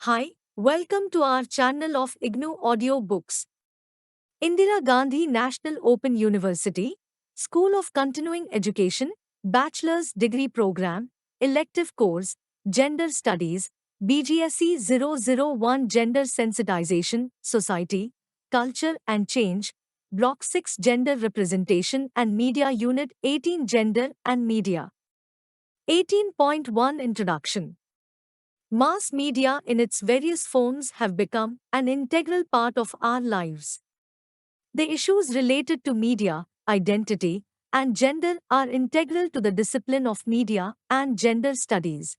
Hi, welcome to our channel of IGNOU Audiobooks. Indira Gandhi National Open University, School of Continuing Education, Bachelor's Degree Program, Elective Course, Gender Studies, BGSE 001 Gender Sensitization, Society, Culture and Change, Block 6 Gender Representation and Media Unit 18 Gender and Media. 18.1 Introduction. Mass media in its various forms have become an integral part of our lives. The issues related to media, identity, and gender are integral to the discipline of media and gender studies.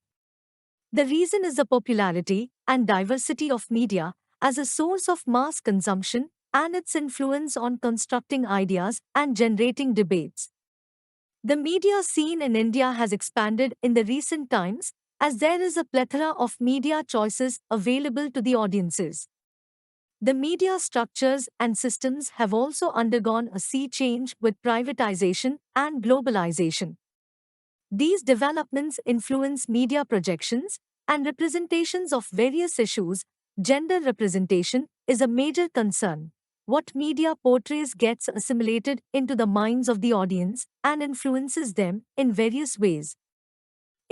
The reason is the popularity and diversity of media as a source of mass consumption and its influence on constructing ideas and generating debates. The media scene in India has expanded in the recent times as there is a plethora of media choices available to the audiences. The media structures and systems have also undergone a sea change with privatization and globalization. These developments influence media projections and representations of various issues. Gender representation is a major concern. What media portrays gets assimilated into the minds of the audience and influences them in various ways.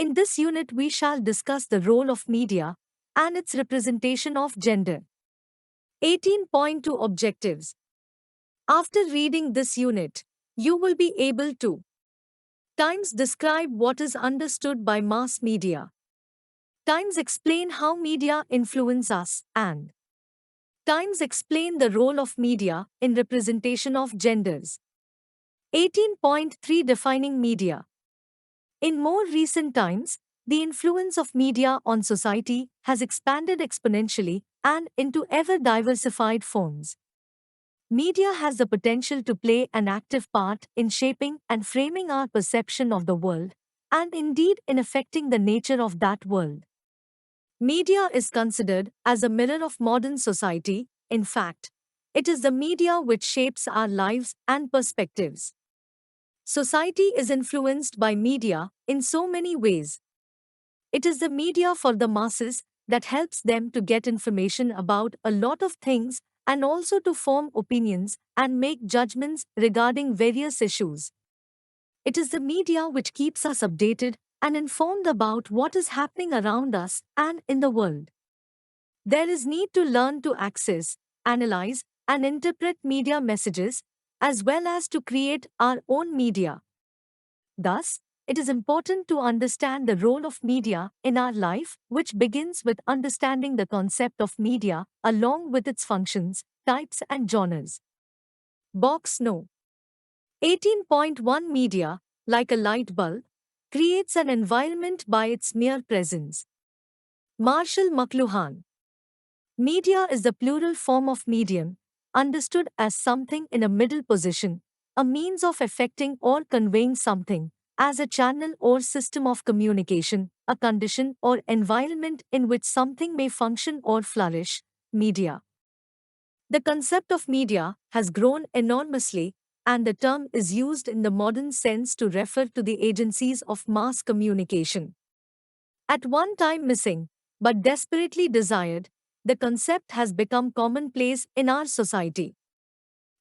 In this unit, we shall discuss the role of media and its representation of gender. 18.2 Objectives. After reading this unit, you will be able to times describe what is understood by mass media, times explain how media influence us, and times explain the role of media in representation of genders. 18.3 Defining media. In more recent times, the influence of media on society has expanded exponentially and into ever diversified forms. Media has the potential to play an active part in shaping and framing our perception of the world, and indeed in affecting the nature of that world. Media is considered as a mirror of modern society. In fact, it is the media which shapes our lives and perspectives. Society is influenced by media in so many ways. It is the media for the masses that helps them to get information about a lot of things and also to form opinions and make judgments regarding various issues. It is the media which keeps us updated and informed about what is happening around us and in the world. There is need to learn to access, analyze, and interpret media messages as well as to create our own media. Thus, it is important to understand the role of media in our life, which begins with understanding the concept of media along with its functions, types, and genres. Box No. 18.1 Media, like a light bulb, creates an environment by its mere presence. Marshall McLuhan. Media is the plural form of medium, understood as something in a middle position, a means of effecting or conveying something, as a channel or system of communication, a condition or environment in which something may function or flourish. Media. The concept of media has grown enormously, and the term is used in the modern sense to refer to the agencies of mass communication. At one time missing, but desperately desired, the concept has become commonplace in our society.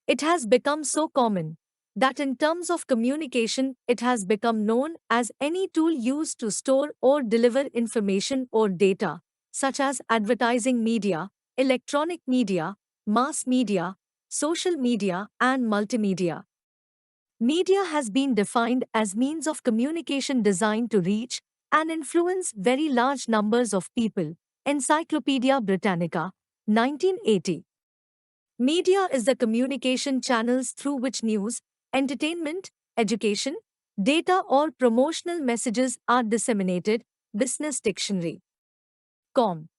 It has become so common that in terms of communication, it has become known as any tool used to store or deliver information or data, such as advertising media, electronic media, mass media, social media, and multimedia. Media has been defined as means of communication designed to reach and influence very large numbers of people. Encyclopedia Britannica, 1980. Media is the communication channels through which news, entertainment, education, data or promotional messages are disseminated. Business Dictionary. Com.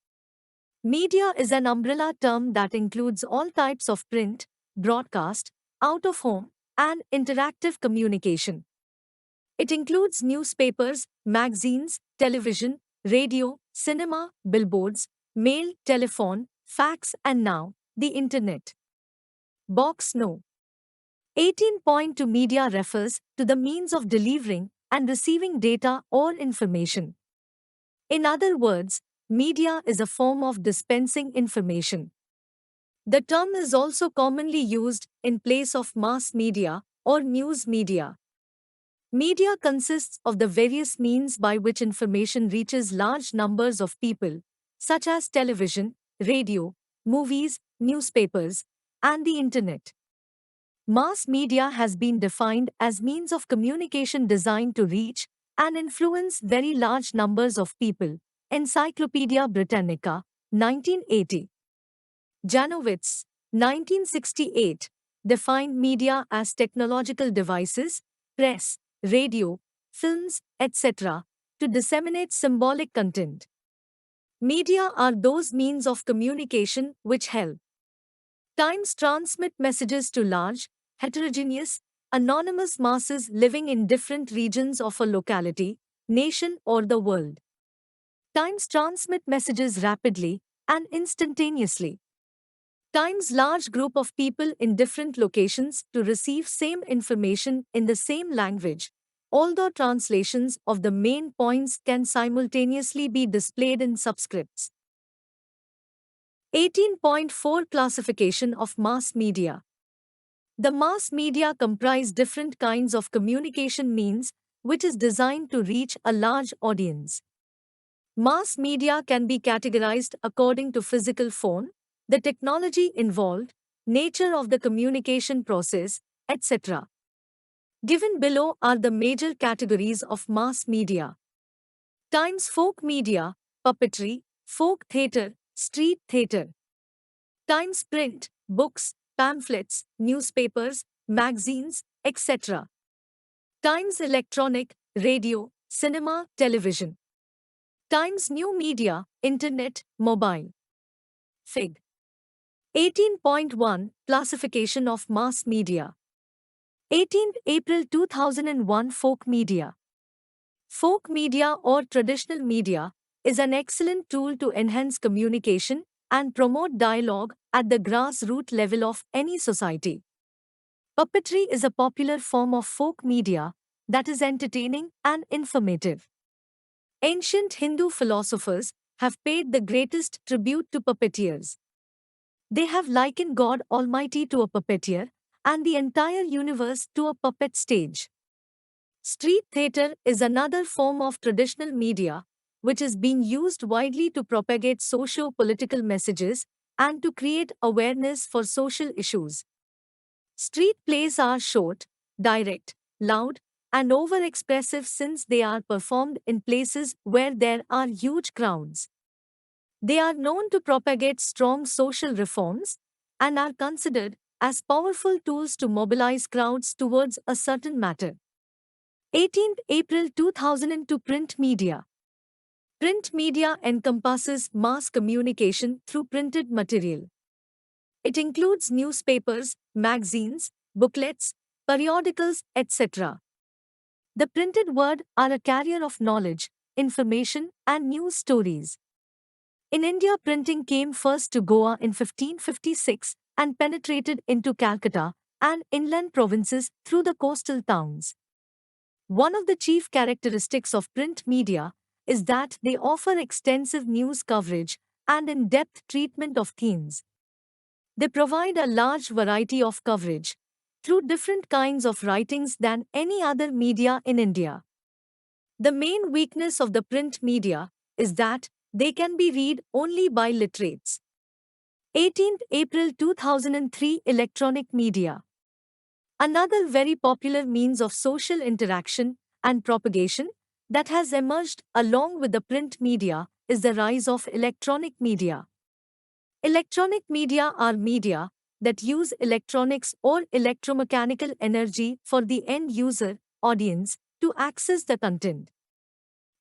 Media is an umbrella term that includes all types of print, broadcast, out-of-home, and interactive communication. It includes newspapers, magazines, television, radio, cinema, billboards, mail, telephone, fax, and now, the Internet. Box No. 18.2 Media refers to the means of delivering and receiving data or information. In other words, media is a form of dispensing information. The term is also commonly used in place of mass media or news media. Media consists of the various means by which information reaches large numbers of people, such as television, radio, movies, newspapers, and the internet. Mass media has been defined as means of communication designed to reach and influence very large numbers of people. Encyclopedia Britannica, 1980. Janowitz, 1968, defined media as technological devices, press, radio, films, etc., to disseminate symbolic content. Media are those means of communication which help Times transmit messages to large, heterogeneous, anonymous masses living in different regions of a locality, nation, or the world. Times transmit messages rapidly and instantaneously. Times large group of people in different locations to receive same information in the same language, although translations of the main points can simultaneously be displayed in subscripts. 18.4 Classification of mass media. The mass media comprise different kinds of communication means which is designed to reach a large audience. Mass media can be categorized according to physical form, the technology involved, nature of the communication process, etc. Given below are the major categories of mass media. Times folk media, puppetry, folk theatre, street theatre. Times print, books, pamphlets, newspapers, magazines, etc. Times electronic, radio, cinema, television. Times new media, internet, mobile. Fig. 18.1 Classification of mass media. 18th April 2001 Folk media. Folk media or traditional media is an excellent tool to enhance communication and promote dialogue at the grassroots level of any society. Puppetry is a popular form of folk media that is entertaining and informative. Ancient Hindu philosophers have paid the greatest tribute to puppeteers. They have likened God Almighty to a puppeteer and the entire universe to a puppet stage. Street theatre is another form of traditional media which is being used widely to propagate socio-political messages and to create awareness for social issues. Street plays are short, direct, loud, and over-expressive since they are performed in places where there are huge crowds. They are known to propagate strong social reforms and are considered as powerful tools to mobilize crowds towards a certain matter. 18th April 2002 Print media. Print media encompasses mass communication through printed material. It includes newspapers, magazines, booklets, periodicals, etc. The printed word are a carrier of knowledge, information, and news stories. In India, printing came first to Goa in 1556 and penetrated into Calcutta and inland provinces through the coastal towns. One of the chief characteristics of print media is that they offer extensive news coverage and in-depth treatment of themes. They provide a large variety of coverage through different kinds of writings than any other media in India. The main weakness of the print media is that they can be read only by literates. 18th April 2003 Electronic media. Another very popular means of social interaction and propagation that has emerged along with the print media is the rise of electronic media. Electronic media are media that use electronics or electromechanical energy for the end user, audience, to access the content.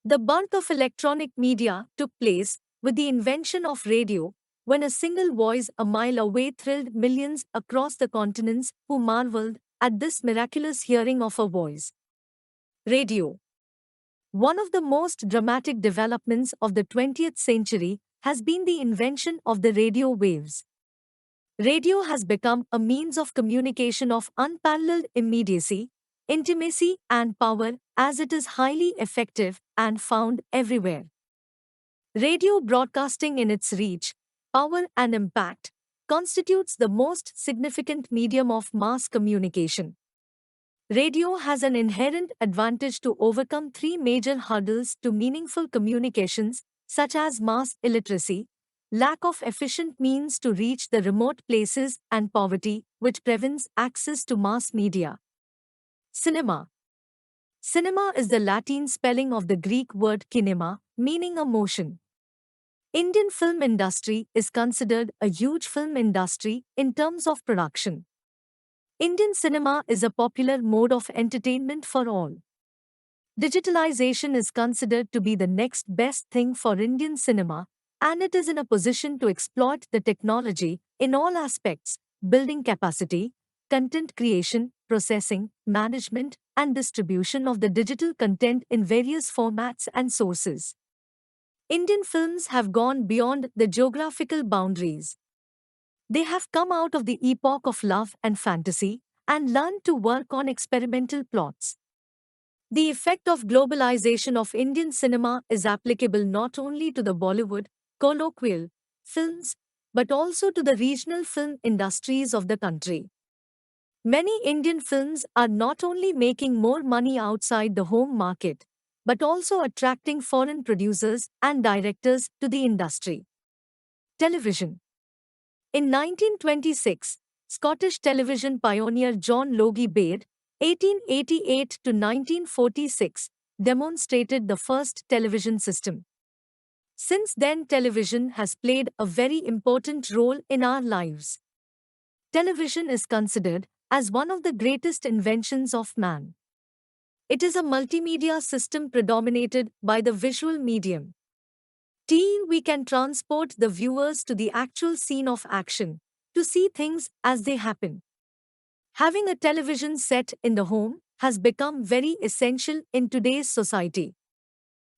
The birth of electronic media took place with the invention of radio, when a single voice a mile away thrilled millions across the continents who marveled at this miraculous hearing of a voice. Radio. One of the most dramatic developments of the 20th century has been the invention of the radio waves. Radio has become a means of communication of unparalleled immediacy, intimacy, and power as it is highly effective and found everywhere. Radio broadcasting in its reach, power and impact constitutes the most significant medium of mass communication. Radio has an inherent advantage to overcome three major hurdles to meaningful communications, such as mass illiteracy, lack of efficient means to reach the remote places, and poverty, which prevents access to mass media. Cinema. Cinema is the Latin spelling of the Greek word kinema, meaning a motion. Indian film industry is considered a huge film industry in terms of production. Indian cinema is a popular mode of entertainment for all. Digitalization is considered to be the next best thing for Indian cinema, and it is in a position to exploit the technology in all aspects: building capacity, content creation, processing, management, and distribution of the digital content in various formats and sources. Indian films have gone beyond the geographical boundaries. They have come out of the epoch of love and fantasy and learned to work on experimental plots. The effect of globalization of Indian cinema is applicable not only to the Bollywood, colloquial films, but also to the regional film industries of the country. Many Indian films are not only making more money outside the home market, but also attracting foreign producers and directors to the industry. Television. In 1926, Scottish television pioneer John Logie Baird, 1888 to 1946, demonstrated the first television system. Since then, television has played a very important role in our lives. Television is considered as one of the greatest inventions of man. It is a multimedia system predominated by the visual medium. We can transport the viewers to the actual scene of action, to see things as they happen. Having a television set in the home has become very essential in today's society.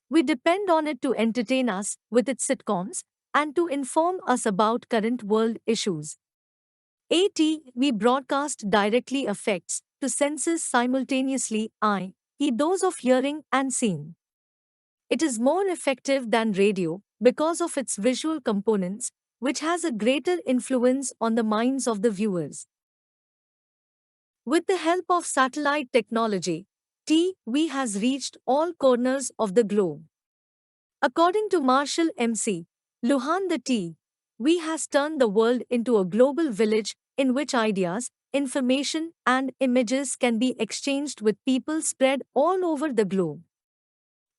We depend on it to entertain us with its sitcoms and to inform us about current world issues. We broadcast directly affects to senses simultaneously, i.e. those of hearing and seeing. It is more effective than radio because of its visual components, which has a greater influence on the minds of the viewers. With the help of satellite technology, TV has reached all corners of the globe. According to Marshall M.C. Luhan, the TV has turned the world into a global village in which ideas, information, and images can be exchanged with people spread all over the globe.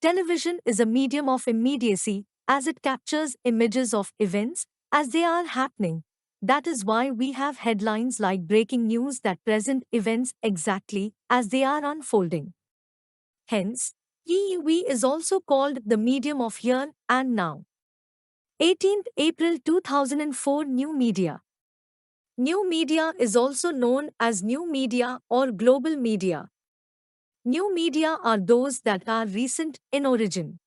Television is a medium of immediacy as it captures images of events as they are happening. That is why we have headlines like breaking news that present events exactly as they are unfolding. Hence, TV is also called the medium of here and now. 18th April 2004 New Media. New media is also known as new media or global media. New media are those that are recent in origin.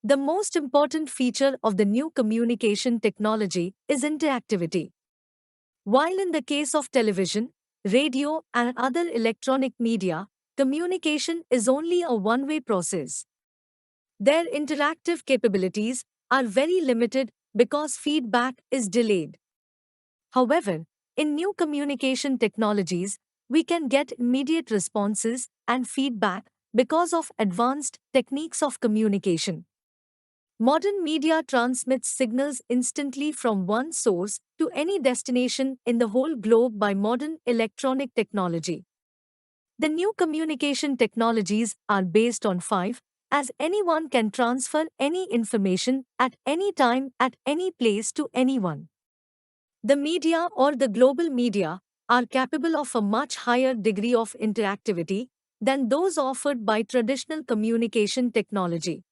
The most important feature of the new communication technology is interactivity. While in the case of television, radio, and other electronic media, communication is only a one-way process. Their interactive capabilities are very limited because feedback is delayed. However, in new communication technologies, we can get immediate responses and feedback because of advanced techniques of communication. Modern media transmits signals instantly from one source to any destination in the whole globe by modern electronic technology. The new communication technologies are based on 5, as anyone can transfer any information at any time at any place to anyone. The media or the global media are capable of a much higher degree of interactivity than those offered by traditional communication technology.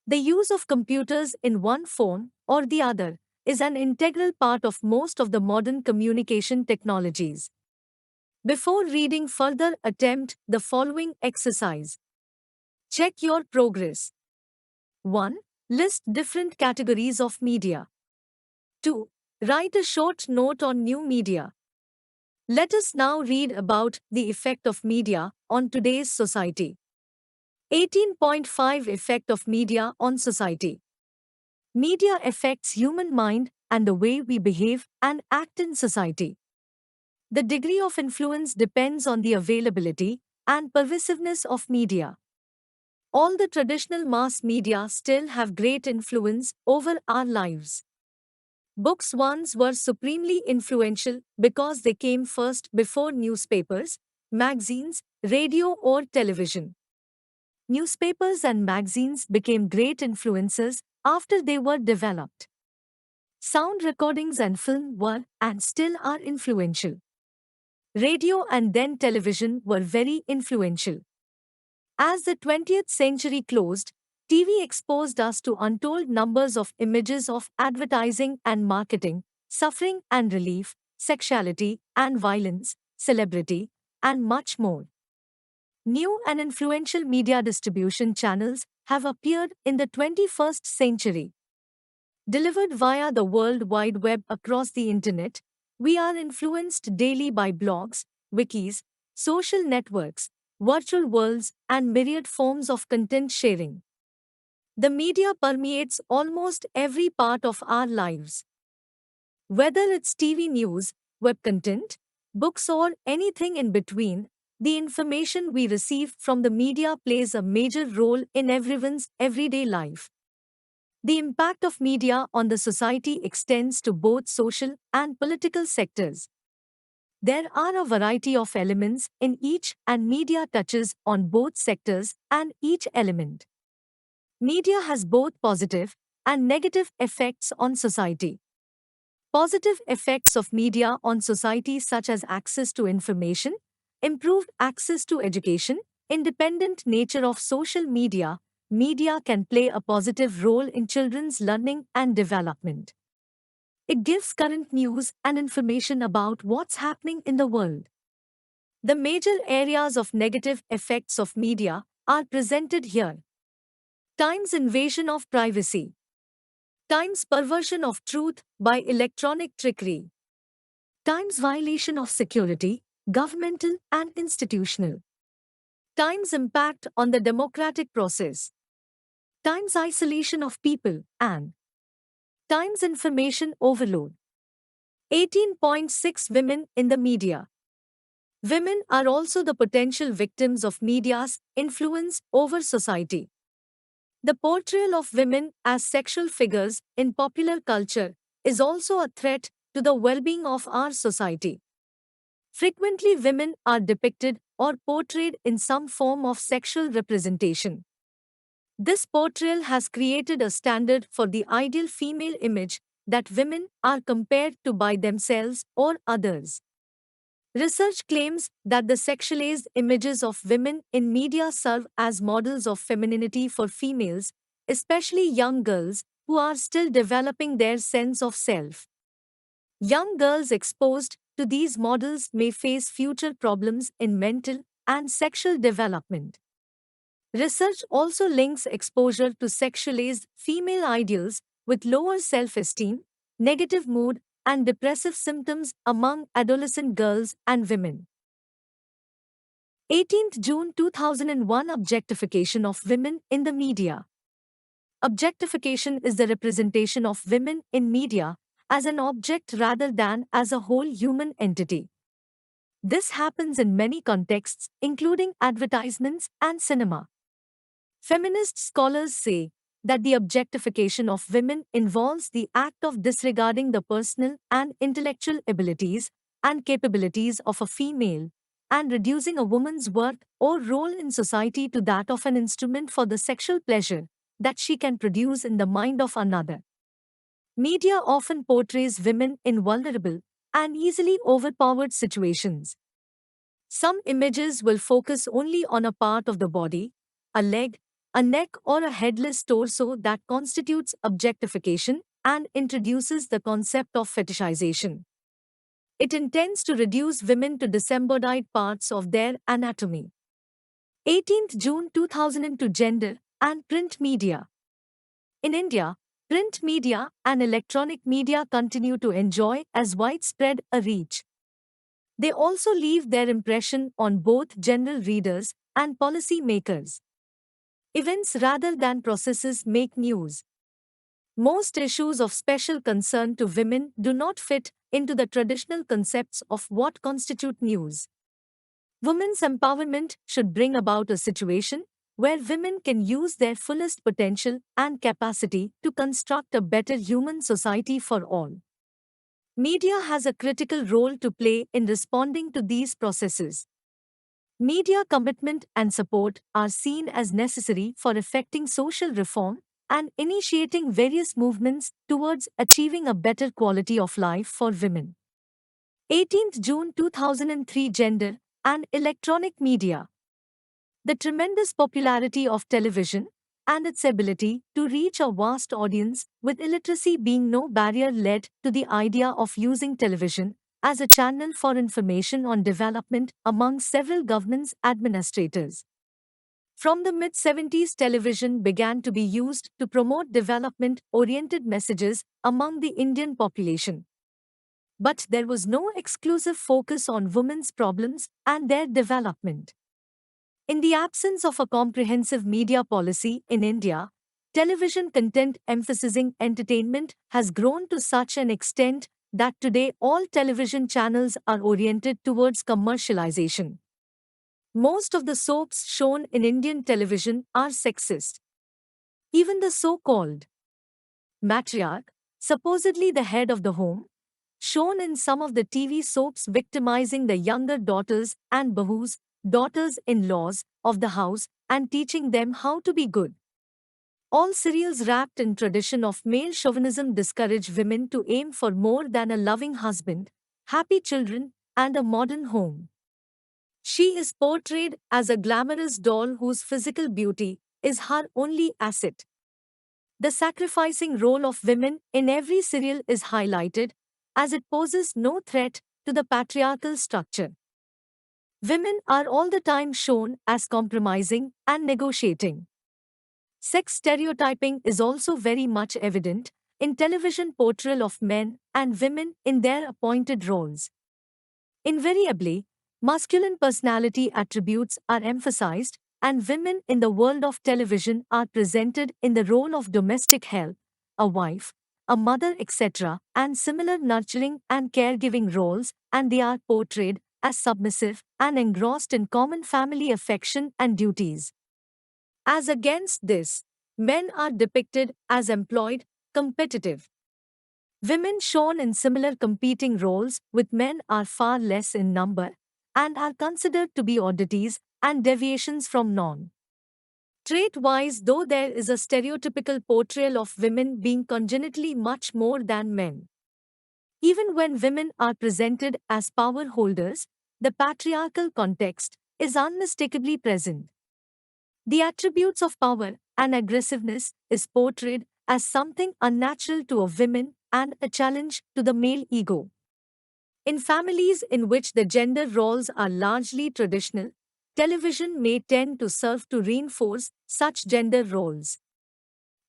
The use of computers in one form or the other is an integral part of most of the modern communication technologies. Before reading further, attempt the following exercise. Check your progress. 1. List different categories of media. 2. Write a short note on new media. Let us now read about the effect of media on today's society. 18.5 Effect of media on society. Media affects human mind and the way we behave and act in society. The degree of influence depends on the availability and pervasiveness of media. All the traditional mass media still have great influence over our lives. Books once were supremely influential because they came first before newspapers, magazines, radio, or television. Newspapers and magazines became great influences after they were developed. Sound recordings and film were and still are influential. Radio and then television were very influential. As the 20th century closed, TV exposed us to untold numbers of images of advertising and marketing, suffering and relief, sexuality and violence, celebrity, and much more. New and influential media distribution channels have appeared in the 21st century. Delivered via the World Wide Web across the Internet, we are influenced daily by blogs, wikis, social networks, virtual worlds, and myriad forms of content sharing. The media permeates almost every part of our lives. Whether it's TV news, web content, books, or anything in between, the information we receive from the media plays a major role in everyone's everyday life. The impact of media on the society extends to both social and political sectors. There are a variety of elements in each, and media touches on both sectors and each element. Media has both positive and negative effects on society. Positive effects of media on society, such as access to information, improved access to education, independent nature of social media, media can play a positive role in children's learning and development. It gives current news and information about what's happening in the world. The major areas of negative effects of media are presented here. Times invasion of privacy. Times perversion of truth by electronic trickery. Times violation of security, governmental and institutional. Times impact on the democratic process. Times isolation of people and times information overload. 18.6 Women in the media. Women are also the potential victims of media's influence over society. The portrayal of women as sexual figures in popular culture is also a threat to the well-being of our society. Frequently, women are depicted or portrayed in some form of sexual representation. This portrayal has created a standard for the ideal female image that women are compared to by themselves or others. Research claims that the sexualized images of women in media serve as models of femininity for females, especially young girls who are still developing their sense of self. Young girls exposed to these models may face future problems in mental and sexual development. Research also links exposure to sexualized female ideals with lower self-esteem, negative mood, and depressive symptoms among adolescent girls and women. 18th June 2001 Objectification of women in the media. Objectification is the representation of women in media as an object rather than as a whole human entity. This happens in many contexts, including advertisements and cinema. Feminist scholars say that the objectification of women involves the act of disregarding the personal and intellectual abilities and capabilities of a female and reducing a woman's worth or role in society to that of an instrument for the sexual pleasure that she can produce in the mind of another. Media often portrays women in vulnerable and easily overpowered situations. Some images will focus only on a part of the body, a leg, a neck, or a headless torso that constitutes objectification and introduces the concept of fetishization. It intends to reduce women to disembodied parts of their anatomy. 18th June 2002 Gender and Print Media. In India, print media and electronic media continue to enjoy as widespread a reach. They also leave their impression on both general readers and policy makers. Events rather than processes make news. Most issues of special concern to women do not fit into the traditional concepts of what constitute news. Women's empowerment should bring about a situation where women can use their fullest potential and capacity to construct a better human society for all. Media has a critical role to play in responding to these processes. Media commitment and support are seen as necessary for effecting social reform and initiating various movements towards achieving a better quality of life for women. 18th June 2003 Gender and Electronic Media. The tremendous popularity of television and its ability to reach a vast audience with illiteracy being no barrier led to the idea of using television as a channel for information on development among several governments' administrators. From the mid-70s, television began to be used to promote development-oriented messages among the Indian population. But there was no exclusive focus on women's problems and their development. In the absence of a comprehensive media policy in India, television content emphasizing entertainment has grown to such an extent that today all television channels are oriented towards commercialization. Most of the soaps shown in Indian television are sexist. Even the so-called matriarch, supposedly the head of the home, shown in some of the TV soaps victimizing the younger daughters and bahus, daughters-in-laws of the house, and teaching them how to be good. All serials wrapped in tradition of male chauvinism discourage women to aim for more than a loving husband, happy children, and a modern home. She is portrayed as a glamorous doll whose physical beauty is her only asset. The sacrificing role of women in every serial is highlighted, as it poses no threat to the patriarchal structure. Women are all the time shown as compromising and negotiating. Sex stereotyping is also very much evident in television portrayal of men and women in their appointed roles. Invariably, masculine personality attributes are emphasized, and women in the world of television are presented in the role of domestic help, a wife, a mother, etc., and similar nurturing and caregiving roles, and they are portrayed as submissive and engrossed in common family affection and duties. As against this, men are depicted as employed, competitive. Women shown in similar competing roles with men are far less in number and are considered to be oddities and deviations from norm. Trait-wise, though there is a stereotypical portrayal of women being congenitally much more than men. Even when women are presented as power holders, the patriarchal context is unmistakably present. The attributes of power and aggressiveness is portrayed as something unnatural to a woman and a challenge to the male ego. In families in which the gender roles are largely traditional, television may tend to serve to reinforce such gender roles.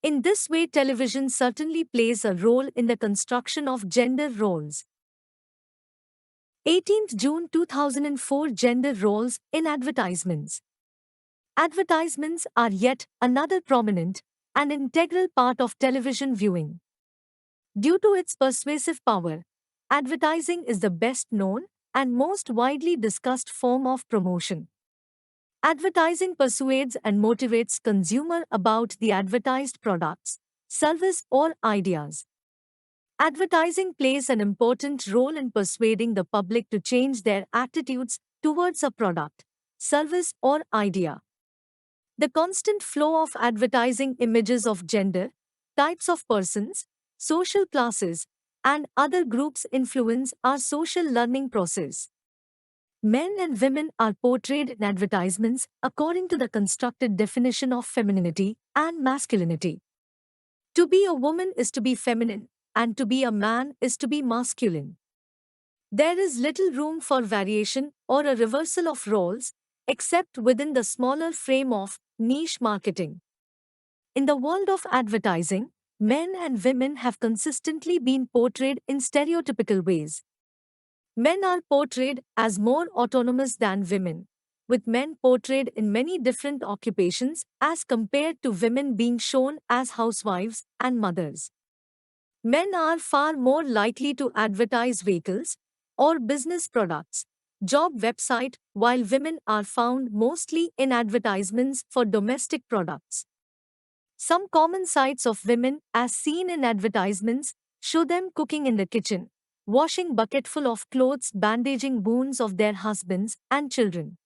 In this way, television certainly plays a role in the construction of gender roles. 18th June 2004 Gender roles in advertisements. Advertisements are yet another prominent and integral part of television viewing. Due to its persuasive power, advertising is the best known and most widely discussed form of promotion. Advertising persuades and motivates consumer about the advertised products, service or ideas. Advertising plays an important role in persuading the public to change their attitudes towards a product, service or idea. The constant flow of advertising images of gender, types of persons, social classes, and other groups influence our social learning process. Men and women are portrayed in advertisements according to the constructed definition of femininity and masculinity. To be a woman is to be feminine, and to be a man is to be masculine. There is little room for variation or a reversal of roles, except within the smaller frame of niche marketing. In the world of advertising, men and women have consistently been portrayed in stereotypical ways. Men are portrayed as more autonomous than women, with men portrayed in many different occupations as compared to women being shown as housewives and mothers. Men are far more likely to advertise vehicles or business products, job website, while women are found mostly in advertisements for domestic products. Some common sights of women as seen in advertisements show them cooking in the kitchen, washing bucketful of clothes, bandaging wounds of their husbands and children.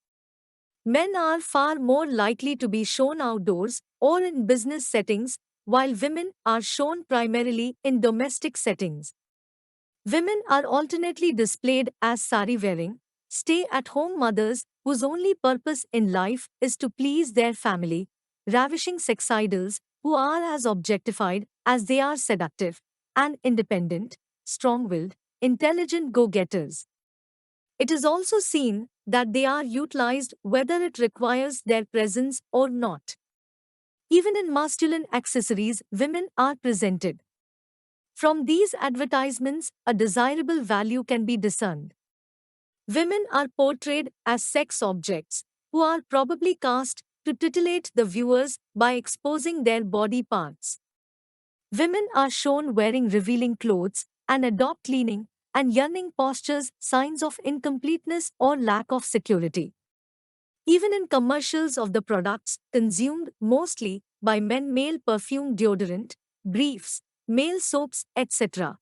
Men are far more likely to be shown outdoors or in business settings, while women are shown primarily in domestic settings. Women are alternately displayed as sari-wearing, stay-at-home mothers whose only purpose in life is to please their family, ravishing sex idols who are as objectified as they are seductive, and independent, strong-willed, intelligent go-getters. It is also seen that they are utilized whether it requires their presence or not. Even in masculine accessories, women are presented. From these advertisements, a desirable value can be discerned. Women are portrayed as sex objects, who are probably cast to titillate the viewers by exposing their body parts. Women are shown wearing revealing clothes and adopt leaning and yearning postures, signs of incompleteness or lack of security. Even in commercials of the products consumed mostly by men, male perfume, deodorant, briefs, male soaps, etc.,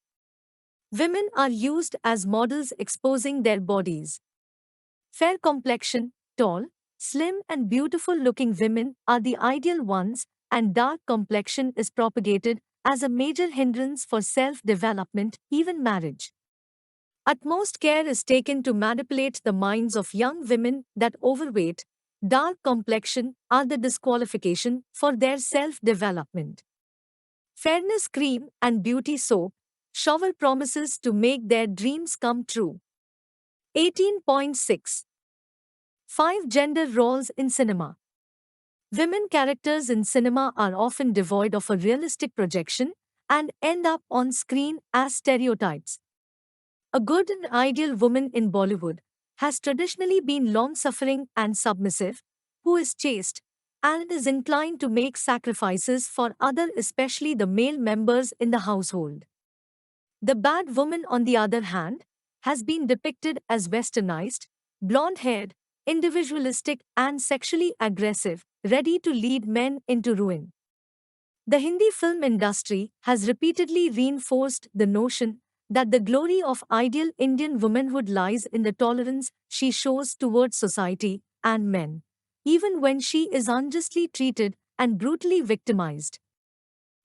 women are used as models exposing their bodies. Fair complexion, tall, slim and beautiful looking women are the ideal ones, and dark complexion is propagated as a major hindrance for self-development, even marriage. Utmost care is taken to manipulate the minds of young women that overweight, dark complexion are the disqualification for their self-development. Fairness cream and beauty soap shower promises to make their dreams come true. 18.6. 5 Gender roles in cinema. Women characters in cinema are often devoid of a realistic projection and end up on screen as stereotypes. A good and ideal woman in Bollywood has traditionally been long-suffering and submissive, who is chaste and is inclined to make sacrifices for others, especially the male members in the household. The bad woman, on the other hand, has been depicted as westernized, blonde-haired, individualistic and sexually aggressive, ready to lead men into ruin. The Hindi film industry has repeatedly reinforced the notion that the glory of ideal Indian womanhood lies in the tolerance she shows towards society and men, even when she is unjustly treated and brutally victimized.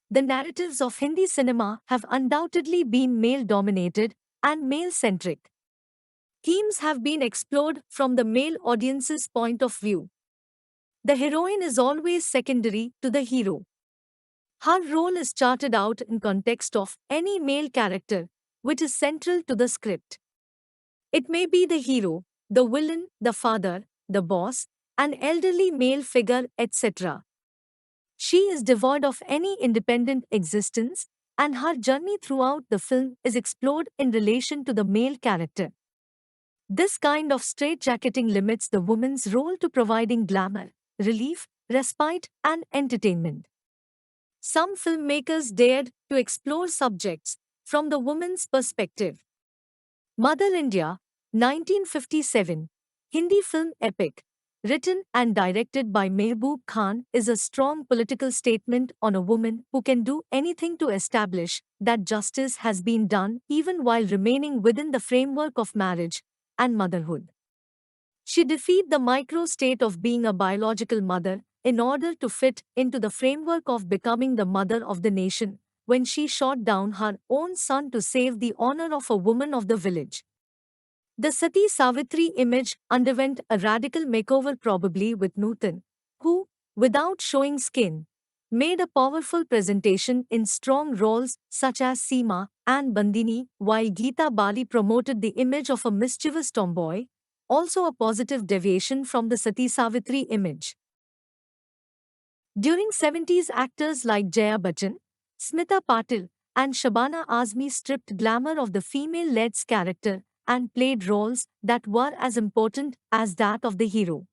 The narratives of Hindi cinema have undoubtedly been male-dominated and male-centric. Themes have been explored from the male audience's point of view. The heroine is always secondary to the hero. Her role is charted out in context of any male character, which is central to the script. It may be the hero, the villain, the father, the boss, an elderly male figure, etc. She is devoid of any independent existence, and her journey throughout the film is explored in relation to the male character. This kind of straitjacketing limits the woman's role to providing glamour, relief, respite, and entertainment. Some filmmakers dared to explore subjects from the woman's perspective. Mother India, 1957, Hindi film epic, written and directed by Mehboob Khan, is a strong political statement on a woman who can do anything to establish that justice has been done even while remaining within the framework of marriage and motherhood. She defeated the micro-state of being a biological mother in order to fit into the framework of becoming the mother of the nation, when she shot down her own son to save the honor of a woman of the village. The Sati Savitri image underwent a radical makeover, probably with Nutan, who, without showing skin, made a powerful presentation in strong roles such as Seema and Bandini, while Geeta Bali promoted the image of a mischievous tomboy, also a positive deviation from the Sati Savitri image. During 70s, actors like Jaya Bachchan, Smita Patil, and Shabana Azmi stripped glamour of the female-led character and played roles that were as important as that of the hero.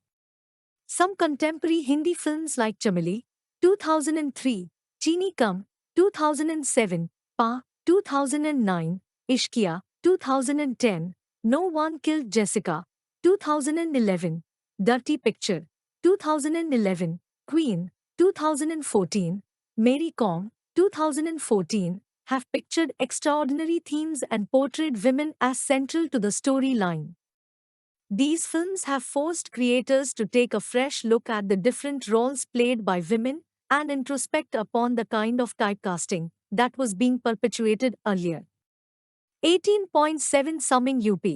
Some contemporary Hindi films like Chameli, 2003, Chini Kam, 2007, Pa, 2009, Ishqiya, 2010, No One Killed Jessica, 2011, Dirty Picture, 2011, Queen, 2014, Mary Kom, 2014, have pictured extraordinary themes and portrayed women as central to the storyline. These films have forced creators to take a fresh look at the different roles played by women and introspect upon the kind of typecasting that was being perpetuated earlier. 18.7 Summing UP.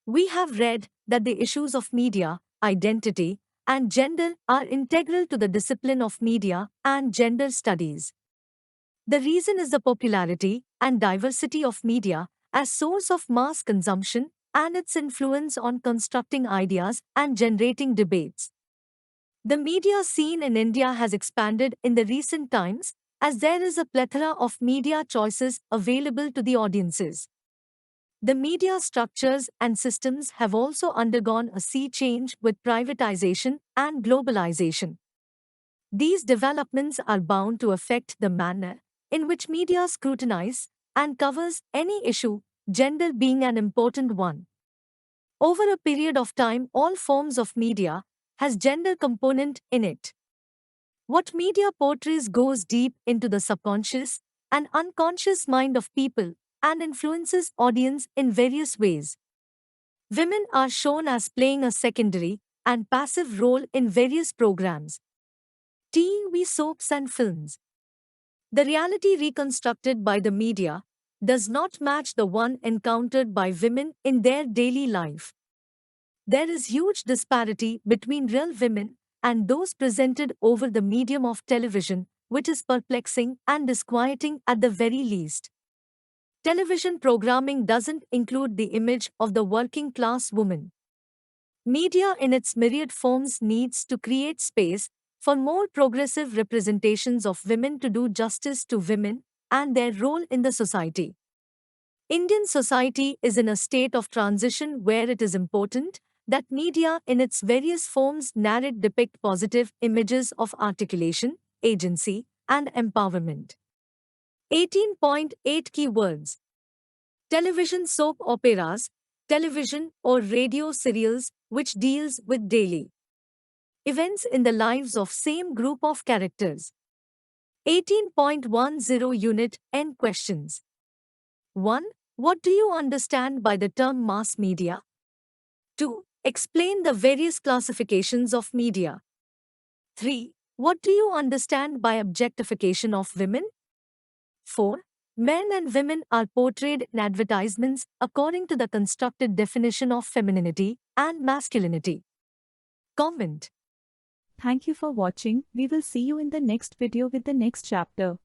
We have read that the issues of media, identity, and gender are integral to the discipline of media and gender studies. The reason is the popularity and diversity of media as source of mass consumption and its influence on constructing ideas and generating debates. The media scene in India has expanded in the recent times as there is a plethora of media choices available to the audiences. The media structures and systems have also undergone a sea change with privatization and globalization. These developments are bound to affect the manner in which media scrutinize and covers any issue, gender being an important one. Over a period of time, all forms of media has gender component in it. What media portrays goes deep into the subconscious and unconscious mind of people and influences audience in various ways. Women are shown as playing a secondary and passive role in various programs, TV soaps and films. The reality reconstructed by the media does not match the one encountered by women in their daily life. There is huge disparity between real women and those presented over the medium of television, which is perplexing and disquieting at the very least. Television programming doesn't include the image of the working class woman. Media in its myriad forms needs to create space for more progressive representations of women to do justice to women and their role in the society. Indian society is in a state of transition where it is important that media in its various forms narrate depict positive images of articulation, agency, and empowerment. 18.8 Keywords. Television soap operas, television or radio serials which deals with daily events in the lives of same group of characters. 18.10 Unit N questions. 1. What do you understand by the term mass media? 2. Explain the various classifications of media. 3. What do you understand by objectification of women? 4. Men and women are portrayed in advertisements according to the constructed definition of femininity and masculinity. Comment. Thank you for watching. We will see you in the next video with the next chapter.